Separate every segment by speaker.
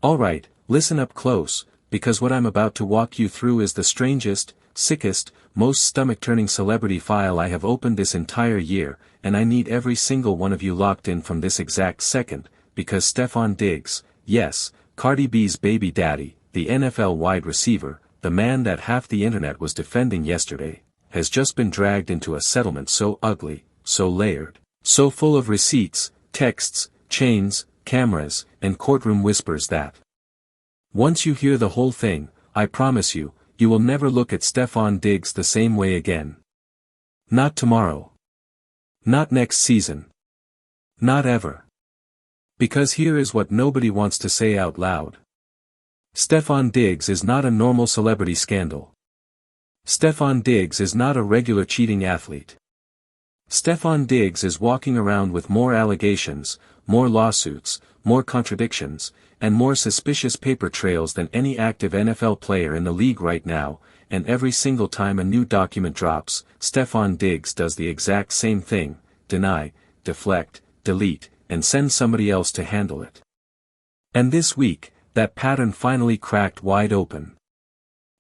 Speaker 1: Alright, listen up close, because what I'm about to walk you through is the strangest, sickest, most stomach-turning celebrity file I have opened this entire year, and I need every single one of you locked in from this exact second, because Stefon Diggs, yes, Cardi B's baby daddy, the NFL wide receiver, the man that half the internet was defending yesterday, has just been dragged into a settlement so ugly, so layered, so full of receipts, texts, chains, cameras, and courtroom whispers that once you hear the whole thing, I promise you, you will never look at Stefon Diggs the same way again. Not tomorrow. Not next season. Not ever. Because here is what nobody wants to say out loud. Stefon Diggs is not a normal celebrity scandal. Stefon Diggs is not a regular cheating athlete. Stefon Diggs is walking around with more allegations, more lawsuits, more contradictions, and more suspicious paper trails than any active NFL player in the league right now, and every single time a new document drops, Stefon Diggs does the exact same thing: deny, deflect, delete, and send somebody else to handle it. And this week, that pattern finally cracked wide open.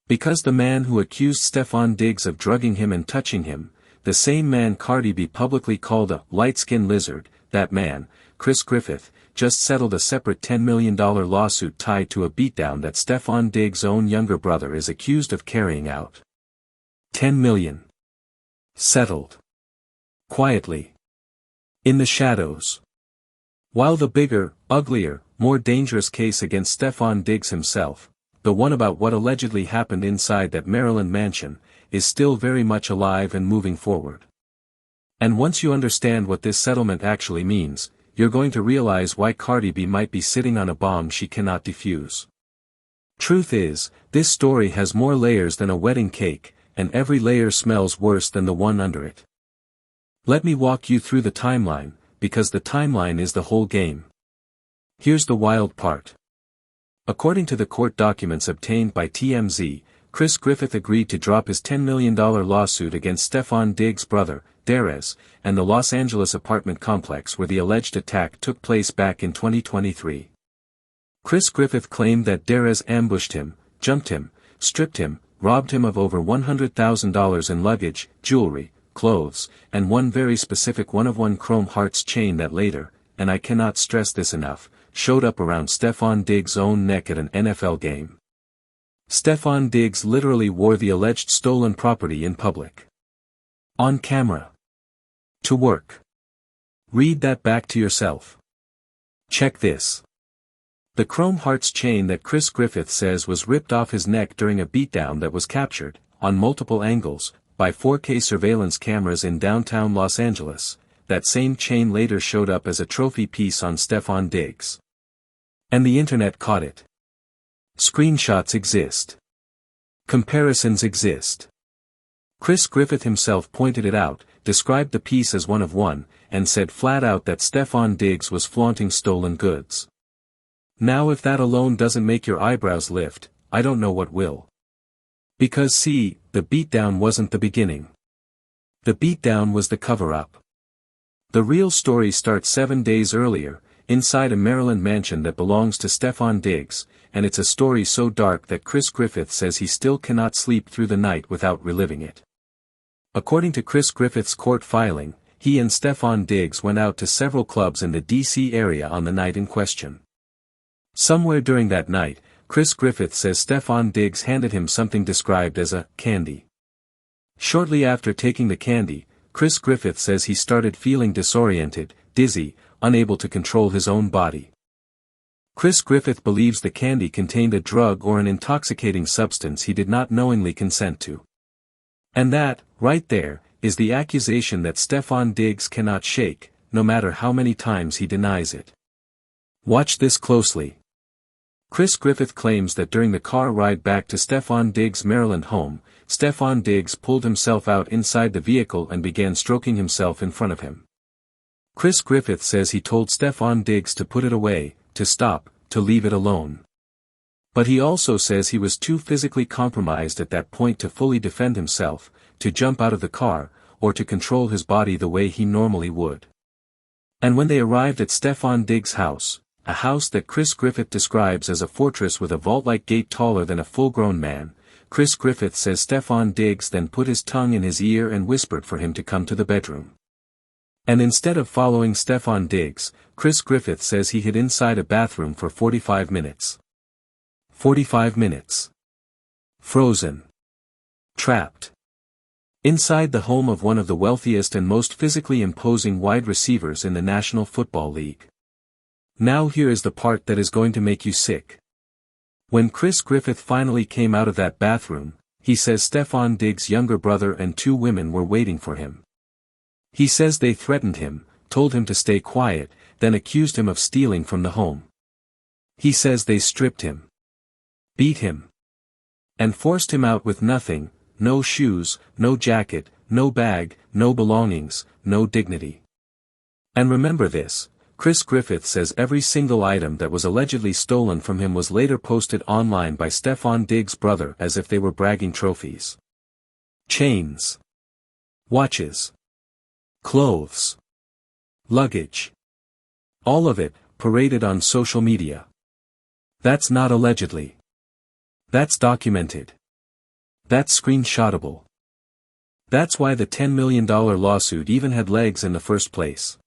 Speaker 1: Because the man who accused Stefon Diggs of drugging him and touching him, the same man Cardi B publicly called a light-skinned lizard, that man, Chris Griffith, just settled a separate $10 million lawsuit tied to a beatdown that Stefon Diggs' own younger brother is accused of carrying out. $10 million. Settled. Quietly. In the shadows. While the bigger, uglier, more dangerous case against Stefon Diggs himself, the one about what allegedly happened inside that Maryland mansion, is still very much alive and moving forward. And once you understand what this settlement actually means, you're going to realize why Cardi B might be sitting on a bomb she cannot defuse. Truth is, this story has more layers than a wedding cake, and every layer smells worse than the one under it. Let me walk you through the timeline, because the timeline is the whole game. Here's the wild part. According to the court documents obtained by TMZ, Chris Griffith agreed to drop his $10 million lawsuit against Stefon Diggs' brother, Darez, and the Los Angeles apartment complex where the alleged attack took place back in 2023. Chris Griffith claimed that Darez ambushed him, jumped him, stripped him, robbed him of over $100,000 in luggage, jewelry, clothes, and one very specific one-of-one chrome hearts chain that later, and I cannot stress this enough, showed up around Stefon Diggs' own neck at an NFL game. Stefon Diggs literally wore the alleged stolen property in public. On camera. To work. Read that back to yourself. Check this. The chrome hearts chain that Chris Griffith says was ripped off his neck during a beatdown that was captured, on multiple angles, by 4K surveillance cameras in downtown Los Angeles, that same chain later showed up as a trophy piece on Stefon Diggs. And the internet caught it. Screenshots exist. Comparisons exist. Chris Griffith himself pointed it out, described the piece as one of one, and said flat out that Stefon Diggs was flaunting stolen goods. Now if that alone doesn't make your eyebrows lift, I don't know what will. Because see, the beatdown wasn't the beginning. The beatdown was the cover-up. The real story starts 7 days earlier, inside a Maryland mansion that belongs to Stefon Diggs, and it's a story so dark that Chris Griffith says he still cannot sleep through the night without reliving it. According to Chris Griffith's court filing, he and Stefon Diggs went out to several clubs in the D.C. area on the night in question. Somewhere during that night, Chris Griffith says Stefon Diggs handed him something described as a candy. Shortly after taking the candy, Chris Griffith says he started feeling disoriented, dizzy, unable to control his own body. Chris Griffith believes the candy contained a drug or an intoxicating substance he did not knowingly consent to. And that, right there, is the accusation that Stefon Diggs cannot shake, no matter how many times he denies it. Watch this closely. Chris Griffith claims that during the car ride back to Stefon Diggs' Maryland home, Stefon Diggs pulled himself out inside the vehicle and began stroking himself in front of him. Chris Griffith says he told Stefon Diggs to put it away, to stop, to leave it alone. But he also says he was too physically compromised at that point to fully defend himself, to jump out of the car, or to control his body the way he normally would. And when they arrived at Stefon Diggs' house, a house that Chris Griffith describes as a fortress with a vault-like gate taller than a full-grown man. Chris Griffith says Stefon Diggs then put his tongue in his ear and whispered for him to come to the bedroom. And instead of following Stefon Diggs, Chris Griffith says he hid inside a bathroom for 45 minutes. 45 minutes. Frozen. Trapped. Inside the home of one of the wealthiest and most physically imposing wide receivers in the National Football League. Now here is the part that is going to make you sick. When Chris Griffith finally came out of that bathroom, he says Stefon Diggs' younger brother and 2 women were waiting for him. He says they threatened him, told him to stay quiet, then accused him of stealing from the home. He says they stripped him, beat him, and forced him out with nothing, no shoes, no jacket, no bag, no belongings, no dignity. And remember this, Chris Griffith says every single item that was allegedly stolen from him was later posted online by Stefon Diggs' brother as if they were bragging trophies. Chains. Watches. Clothes. Luggage. All of it, paraded on social media. That's not allegedly. That's documented. That's screenshotable. That's why the $10 million lawsuit even had legs in the first place.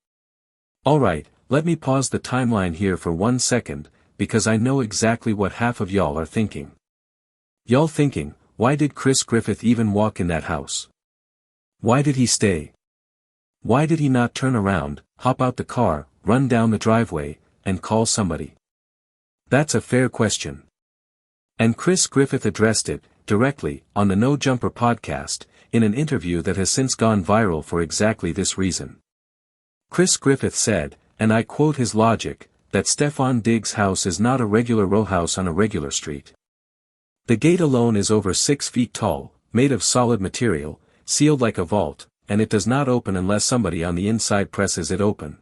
Speaker 1: Alright, let me pause the timeline here for 1 second, because I know exactly what half of y'all are thinking. Y'all thinking, why did Chris Griffith even walk in that house? Why did he stay? Why did he not turn around, hop out the car, run down the driveway, and call somebody? That's a fair question. And Chris Griffith addressed it, directly, on the No Jumper podcast, in an interview that has since gone viral for exactly this reason. Chris Griffith said, and I quote his logic, that Stefon Diggs' house is not a regular row house on a regular street. The gate alone is over 6 feet tall, made of solid material, sealed like a vault, and it does not open unless somebody on the inside presses it open.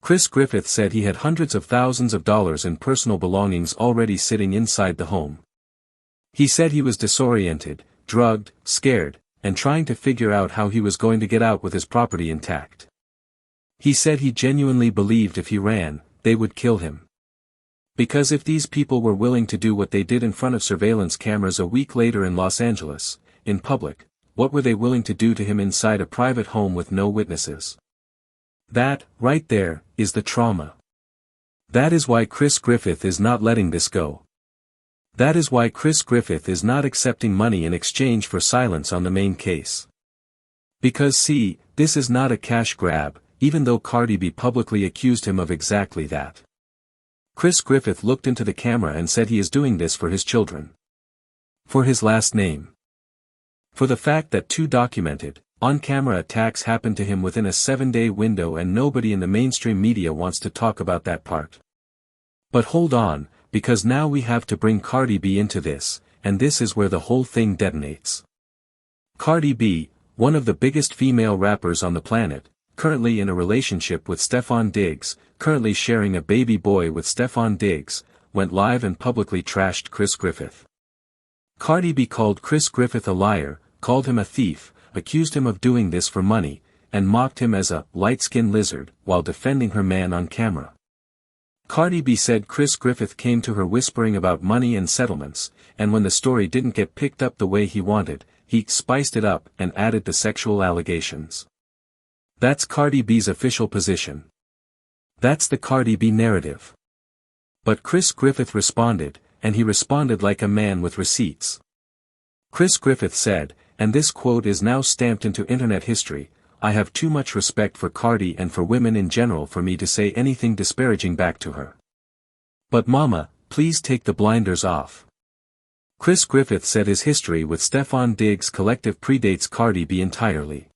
Speaker 1: Chris Griffith said he had hundreds of thousands of dollars in personal belongings already sitting inside the home. He said he was disoriented, drugged, scared, and trying to figure out how he was going to get out with his property intact. He said he genuinely believed if he ran, they would kill him. Because if these people were willing to do what they did in front of surveillance cameras a week later in Los Angeles, in public, what were they willing to do to him inside a private home with no witnesses? That, right there, is the trauma. That is why Chris Griffith is not letting this go. That is why Chris Griffith is not accepting money in exchange for silence on the main case. Because see, this is not a cash grab, even though Cardi B publicly accused him of exactly that. Chris Griffith looked into the camera and said he is doing this for his children. For his last name. For the fact that 2 documented, on-camera attacks happened to him within a 7-day window and nobody in the mainstream media wants to talk about that part. But hold on, because now we have to bring Cardi B into this, and this is where the whole thing detonates. Cardi B, one of the biggest female rappers on the planet, currently in a relationship with Stefon Diggs, currently sharing a baby boy with Stefon Diggs, went live and publicly trashed Chris Griffith. Cardi B called Chris Griffith a liar, called him a thief, accused him of doing this for money, and mocked him as a light-skinned lizard while defending her man on camera. Cardi B said Chris Griffith came to her whispering about money and settlements, and when the story didn't get picked up the way he wanted, he spiced it up and added the sexual allegations. That's Cardi B's official position. That's the Cardi B narrative. But Chris Griffith responded, and he responded like a man with receipts. Chris Griffith said, and this quote is now stamped into internet history, I have too much respect for Cardi and for women in general for me to say anything disparaging back to her. But mama, please take the blinders off. Chris Griffith said his history with Stefon Diggs collective predates Cardi B entirely.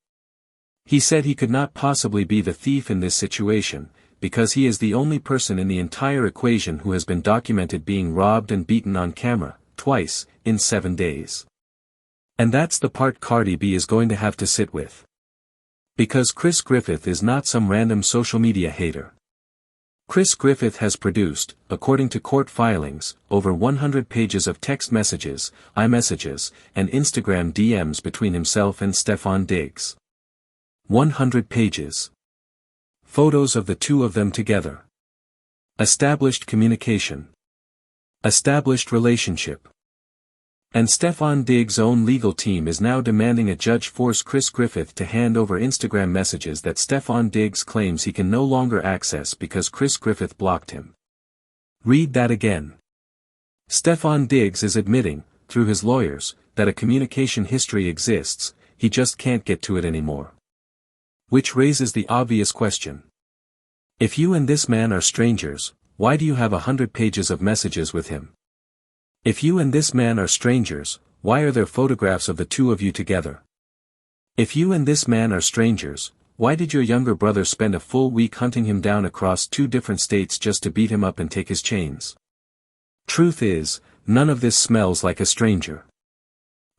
Speaker 1: He said he could not possibly be the thief in this situation, because he is the only person in the entire equation who has been documented being robbed and beaten on camera, twice, in 7 days. And that's the part Cardi B is going to have to sit with. Because Chris Griffith is not some random social media hater. Chris Griffith has produced, according to court filings, over 100 pages of text messages, iMessages, and Instagram DMs between himself and Stefon Diggs. 100 pages. Photos of the 2 of them together. Established communication. Established relationship. And Stefon Diggs' own legal team is now demanding a judge force Chris Griffith to hand over Instagram messages that Stefon Diggs claims he can no longer access because Chris Griffith blocked him. Read that again. Stefon Diggs is admitting, through his lawyers, that a communication history exists, he just can't get to it anymore. Which raises the obvious question. If you and this man are strangers, why do you have 100 pages of messages with him? If you and this man are strangers, why are there photographs of the two of you together? If you and this man are strangers, why did your younger brother spend a full week hunting him down across 2 different states just to beat him up and take his chains? Truth is, none of this smells like a stranger.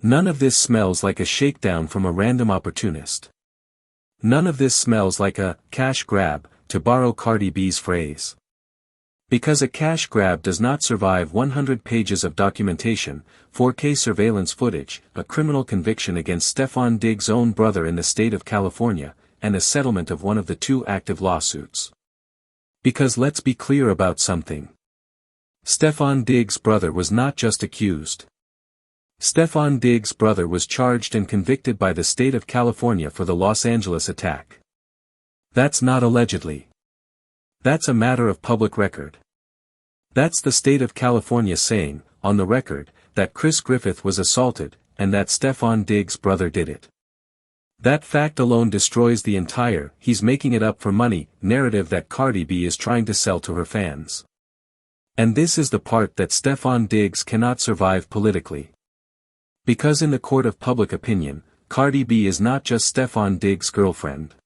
Speaker 1: None of this smells like a shakedown from a random opportunist. None of this smells like a cash grab, to borrow Cardi B's phrase. Because a cash grab does not survive 100 pages of documentation, 4K surveillance footage, a criminal conviction against Stefon Diggs' own brother in the state of California, and a settlement of one of the 2 active lawsuits. Because let's be clear about something. Stefon Diggs' brother was not just accused. Stefon Diggs' brother was charged and convicted by the state of California for the Los Angeles attack. That's not allegedly. That's a matter of public record. That's the state of California saying, on the record, that Chris Griffith was assaulted, and that Stefon Diggs' brother did it. That fact alone destroys the entire "he's making it up for money" narrative that Cardi B is trying to sell to her fans. And this is the part that Stefon Diggs cannot survive politically. Because in the court of public opinion, Cardi B is not just Stefon Diggs' girlfriend.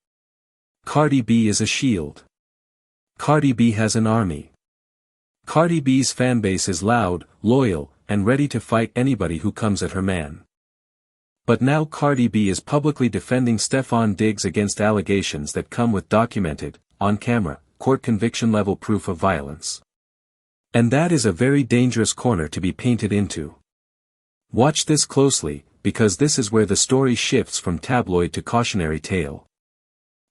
Speaker 1: Cardi B is a shield. Cardi B has an army. Cardi B's fanbase is loud, loyal, and ready to fight anybody who comes at her man. But now Cardi B is publicly defending Stefon Diggs against allegations that come with documented, on-camera, court conviction-level proof of violence. And that is a very dangerous corner to be painted into. Watch this closely, because this is where the story shifts from tabloid to cautionary tale.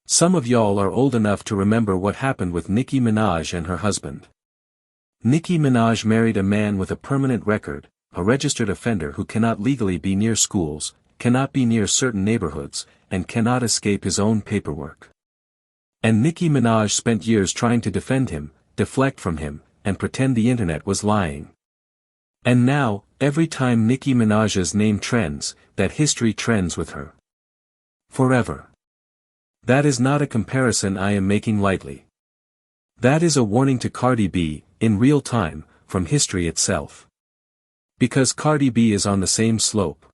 Speaker 1: Some of y'all are old enough to remember what happened with Nicki Minaj and her husband. Nicki Minaj married a man with a permanent record, a registered offender who cannot legally be near schools, cannot be near certain neighborhoods, and cannot escape his own paperwork. And Nicki Minaj spent years trying to defend him, deflect from him, and pretend the internet was lying. And now, every time Nicki Minaj's name trends, that history trends with her. Forever. That is not a comparison I am making lightly. That is a warning to Cardi B, in real time, from history itself. Because Cardi B is on the same slope.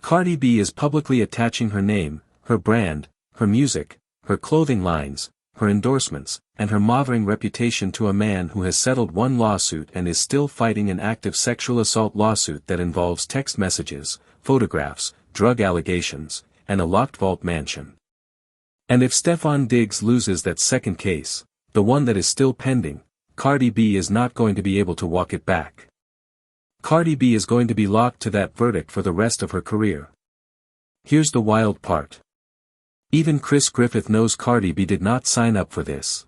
Speaker 1: Cardi B is publicly attaching her name, her brand, her music, her clothing lines, her endorsements, and her mothering reputation to a man who has settled one lawsuit and is still fighting an active sexual assault lawsuit that involves text messages, photographs, drug allegations, and a locked vault mansion. And if Stefon Diggs loses that second case, the one that is still pending, Cardi B is not going to be able to walk it back. Cardi B is going to be locked to that verdict for the rest of her career. Here's the wild part. Even Chris Griffith knows Cardi B did not sign up for this.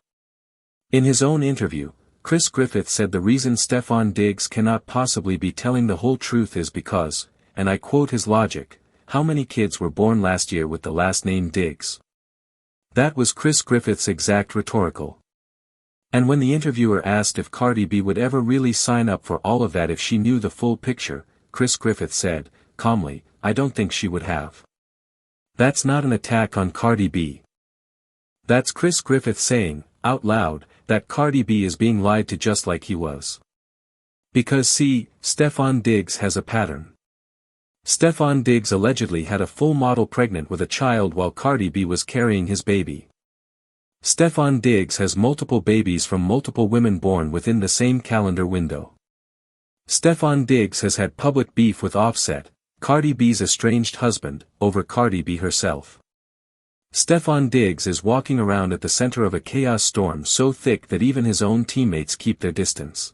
Speaker 1: In his own interview, Chris Griffith said the reason Stefon Diggs cannot possibly be telling the whole truth is because, and I quote his logic, how many kids were born last year with the last name Diggs? That was Chris Griffith's exact rhetorical. And when the interviewer asked if Cardi B would ever really sign up for all of that if she knew the full picture, Chris Griffith said, calmly, I don't think she would have. That's not an attack on Cardi B. That's Chris Griffith saying, out loud, that Cardi B is being lied to just like he was. Because see, Stefon Diggs has a pattern. Stefon Diggs allegedly had a full model pregnant with a child while Cardi B was carrying his baby. Stefon Diggs has multiple babies from multiple women born within the same calendar window. Stefon Diggs has had public beef with Offset, Cardi B's estranged husband, over Cardi B herself. Stefon Diggs is walking around at the center of a chaos storm so thick that even his own teammates keep their distance.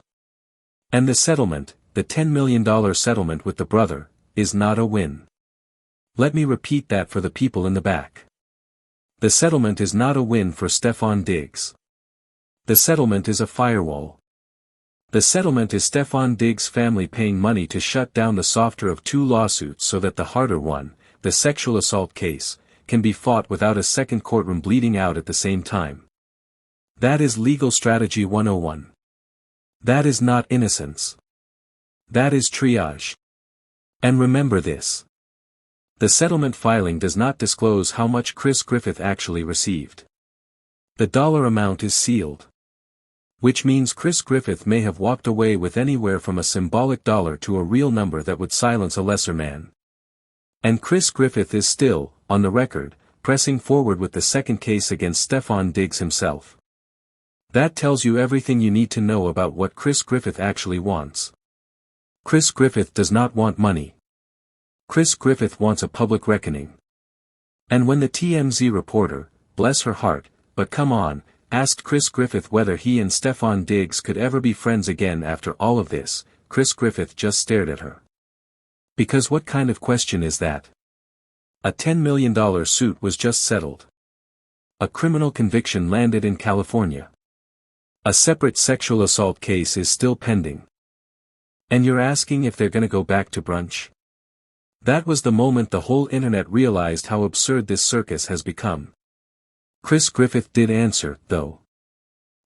Speaker 1: And the settlement, the $10 million settlement with the brother, is not a win. Let me repeat that for the people in the back. The settlement is not a win for Stefon Diggs. The settlement is a firewall. The settlement is Stefon Diggs' family paying money to shut down the softer of two lawsuits so that the harder one, the sexual assault case, can be fought without a second courtroom bleeding out at the same time. That is legal strategy 101. That is not innocence. That is triage. And remember this. The settlement filing does not disclose how much Chris Griffith actually received. The dollar amount is sealed. Which means Chris Griffith may have walked away with anywhere from a symbolic dollar to a real number that would silence a lesser man. And Chris Griffith is still, on the record, pressing forward with the second case against Stefon Diggs himself. That tells you everything you need to know about what Chris Griffith actually wants. Chris Griffith does not want money. Chris Griffith wants a public reckoning. And when the TMZ reporter, bless her heart, but come on, asked Chris Griffith whether he and Stefon Diggs could ever be friends again after all of this, Chris Griffith just stared at her. Because what kind of question is that? A $10 million suit was just settled. A criminal conviction landed in California. A separate sexual assault case is still pending. And you're asking if they're gonna go back to brunch? That was the moment the whole internet realized how absurd this circus has become. Chris Griffith did answer, though.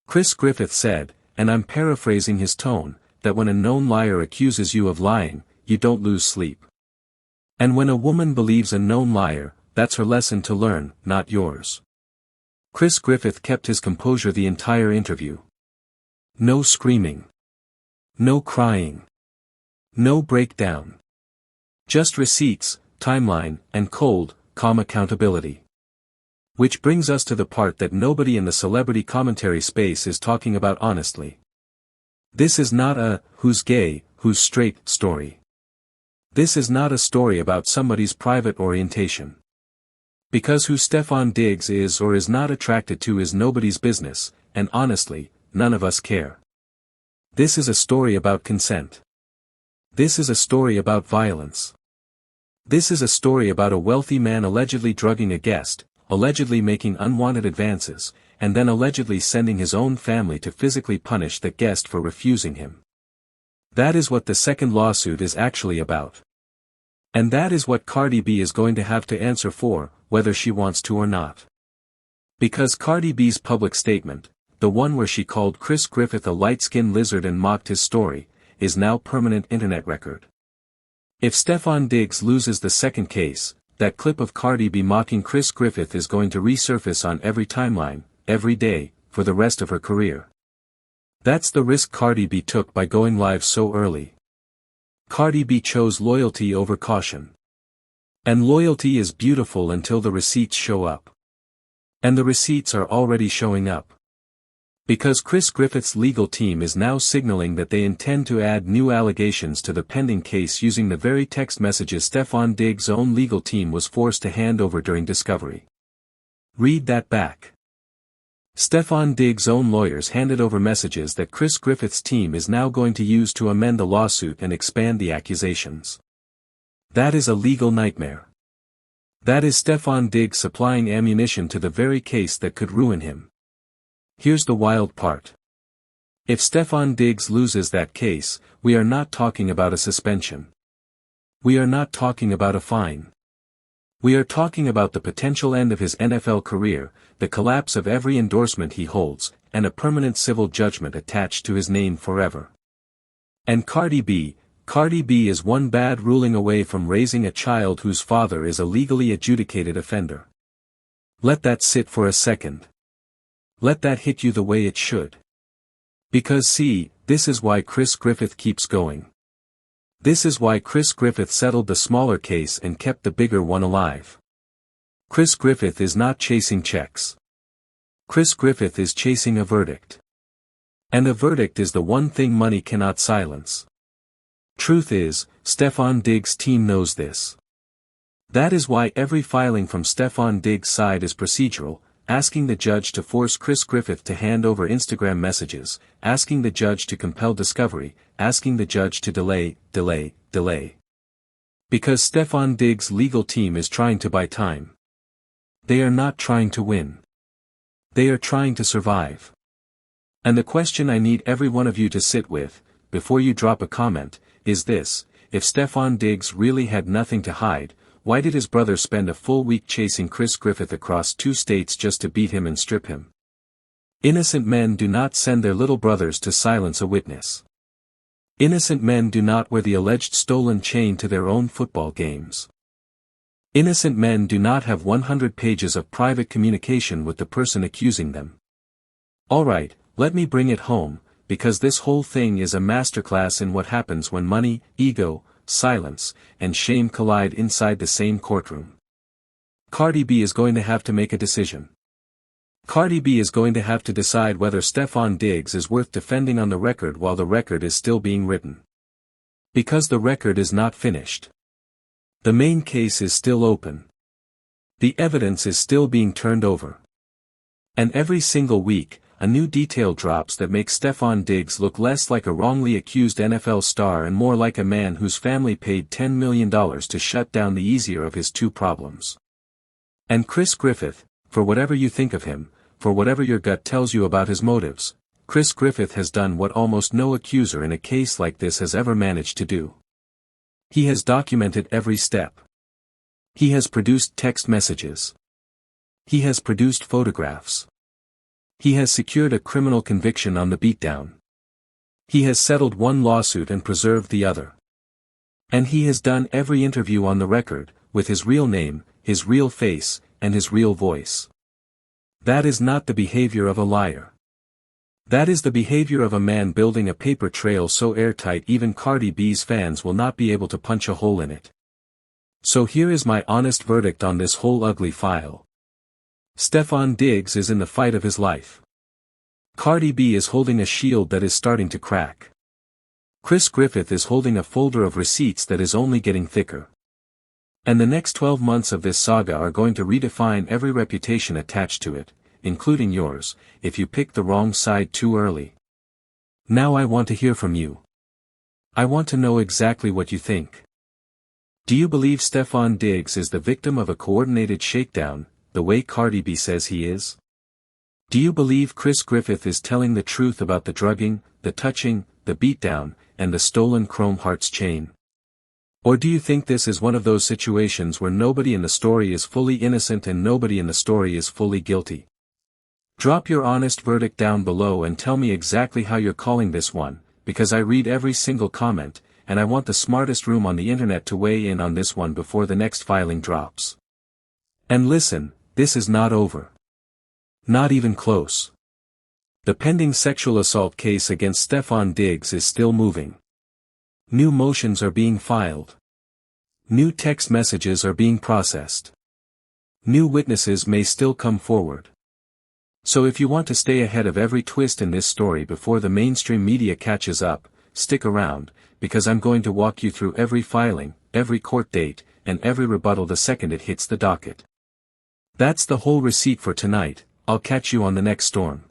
Speaker 1: Chris Griffith said, and I'm paraphrasing his tone, that when a known liar accuses you of lying, you don't lose sleep. And when a woman believes a known liar, that's her lesson to learn, not yours. Chris Griffith kept his composure the entire interview. No screaming. No crying. No breakdown. Just receipts, timeline, and cold, calm accountability. Which brings us to the part that nobody in the celebrity commentary space is talking about honestly. This is not a, who's gay, who's straight, story. This is not a story about somebody's private orientation. Because who Stefon Diggs is or is not attracted to is nobody's business, and honestly, none of us care. This is a story about consent. This is a story about violence. This is a story about a wealthy man allegedly drugging a guest, allegedly making unwanted advances, and then allegedly sending his own family to physically punish the guest for refusing him. That is what the second lawsuit is actually about. And that is what Cardi B is going to have to answer for, whether she wants to or not. Because Cardi B's public statement, the one where she called Chris Griffith a light-skinned lizard and mocked his story, is now permanent internet record. If Stefon Diggs loses the second case, that clip of Cardi B mocking Chris Griffith is going to resurface on every timeline, every day, for the rest of her career. That's the risk Cardi B took by going live so early. Cardi B chose loyalty over caution. And loyalty is beautiful until the receipts show up. And the receipts are already showing up. Because Chris Griffith's legal team is now signaling that they intend to add new allegations to the pending case using the very text messages Stefon Diggs' own legal team was forced to hand over during discovery. Read that back. Stefon Diggs' own lawyers handed over messages that Chris Griffith's team is now going to use to amend the lawsuit and expand the accusations. That is a legal nightmare. That is Stefon Diggs supplying ammunition to the very case that could ruin him. Here's the wild part. If Stefon Diggs loses that case, we are not talking about a suspension. We are not talking about a fine. We are talking about the potential end of his NFL career, the collapse of every endorsement he holds, and a permanent civil judgment attached to his name forever. And Cardi B is one bad ruling away from raising a child whose father is a legally adjudicated offender. Let that sit for a second. Let that hit you the way it should. Because see, this is why Chris Griffith keeps going. This is why Chris Griffith settled the smaller case and kept the bigger one alive. Chris Griffith is not chasing checks. Chris Griffith is chasing a verdict. And a verdict is the one thing money cannot silence. Truth is, Stefon Diggs' team knows this. That is why every filing from Stefon Diggs' side is procedural, asking the judge to force Chris Griffith to hand over Instagram messages, asking the judge to compel discovery, asking the judge to delay. Because Stefon Diggs' legal team is trying to buy time. They are not trying to win. They are trying to survive. And the question I need every one of you to sit with, before you drop a comment, is this: if Stefon Diggs really had nothing to hide, why did his brother spend a full week chasing Chris Griffith across 2 states just to beat him and strip him? Innocent men do not send their little brothers to silence a witness. Innocent men do not wear the alleged stolen chain to their own football games. Innocent men do not have 100 pages of private communication with the person accusing them. Alright, let me bring it home, because this whole thing is a masterclass in what happens when money, ego, silence, and shame collide inside the same courtroom. Cardi B is going to have to make a decision. Cardi B is going to have to decide whether Stefon Diggs is worth defending on the record while the record is still being written. Because the record is not finished. The main case is still open. The evidence is still being turned over. And every single week, a new detail drops that makes Stefon Diggs look less like a wrongly accused NFL star and more like a man whose family paid $10 million to shut down the easier of his 2 problems. And Chris Griffith, for whatever you think of him, for whatever your gut tells you about his motives, Chris Griffith has done what almost no accuser in a case like this has ever managed to do. He has documented every step. He has produced text messages. He has produced photographs. He has secured a criminal conviction on the beatdown. He has settled one lawsuit and preserved the other. And he has done every interview on the record, with his real name, his real face, and his real voice. That is not the behavior of a liar. That is the behavior of a man building a paper trail so airtight even Cardi B's fans will not be able to punch a hole in it. So here is my honest verdict on this whole ugly file. Stefon Diggs is in the fight of his life. Cardi B is holding a shield that is starting to crack. Chris Griffith is holding a folder of receipts that is only getting thicker. And the next 12 months of this saga are going to redefine every reputation attached to it, including yours, if you picked the wrong side too early. Now I want to hear from you. I want to know exactly what you think. Do you believe Stefon Diggs is the victim of a coordinated shakedown, the way Cardi B says he is? Do you believe Chris Griffith is telling the truth about the drugging, the touching, the beatdown, and the stolen Chrome Hearts chain? Or do you think this is one of those situations where nobody in the story is fully innocent and nobody in the story is fully guilty? Drop your honest verdict down below and tell me exactly how you're calling this one, because I read every single comment, and I want the smartest room on the internet to weigh in on this one before the next filing drops. And listen, this is not over. Not even close. The pending sexual assault case against Stefon Diggs is still moving. New motions are being filed. New text messages are being processed. New witnesses may still come forward. So if you want to stay ahead of every twist in this story before the mainstream media catches up, stick around, because I'm going to walk you through every filing, every court date, and every rebuttal the second it hits the docket. That's the whole receipt for tonight. I'll catch you on the next storm.